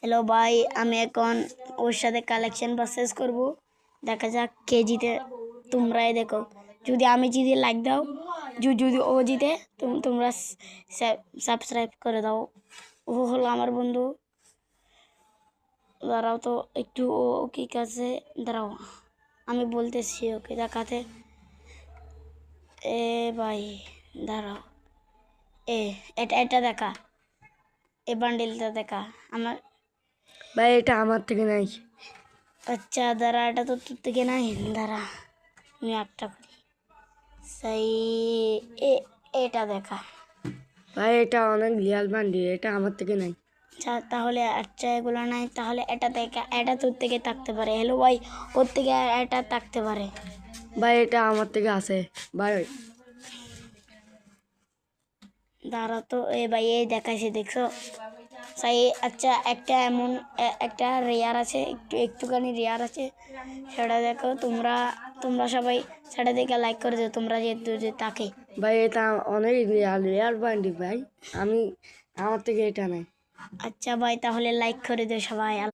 Hello ভাই, আমি এখন ওর সাথে কালেকশন পারচেজ করব। দেখা যাক কে জিতে, তোমরাই দেখো। যদি আমি জিতে লাইক দাও, যদি ও জিতে তোমরা সাবস্ক্রাইব করে দাও। ও হলো আমার বন্ধু। দাঁড়াও তো একটু, ও কি কাছে, দাঁড়াও আমি বলতেছি ওকে দেখাতে। এ ভাই দাঁড়াও, এটা দেখা, এই বান্ডিলটা দেখা আমার। ভাই এটা আমার থেকে নাই। আচ্ছা দাঁড়া, এটা তো তোর থেকে নাই, দাঁড়া আমি একটা করি। সেই এটা দেখা। ভাই এটা অনেক রিয়াল বান্ডি, এটা আমার থেকে নাই। আচ্ছা তাহলে, আচ্ছা এগুলো নাই, তাহলে এটা থেকে, এটা তোর থেকে থাকতে পারে। হ্যালো ভাই, ওর থেকে এটা থাকতে পারে। ভাই এটা আমার থেকে আছে ভাই। দাঁড়া তো, ভাই এই দেখাইছে, দেখছো সাই। আচ্ছা একটা এমন একটা রেয়ার আছে, একটুখানি রেয়ার আছে, সেটা দেখো তোমরা। তোমরা সবাই সেটা দেখে লাইক করে দিও, তোমরা যেহেতু যে তাকে। ভাই এটা অনেক রিয়াল বান্ডি ভাই, আমার থেকে এটা নাই। আচ্ছা ভাই, তাহলে লাইক করে দিও সবাই।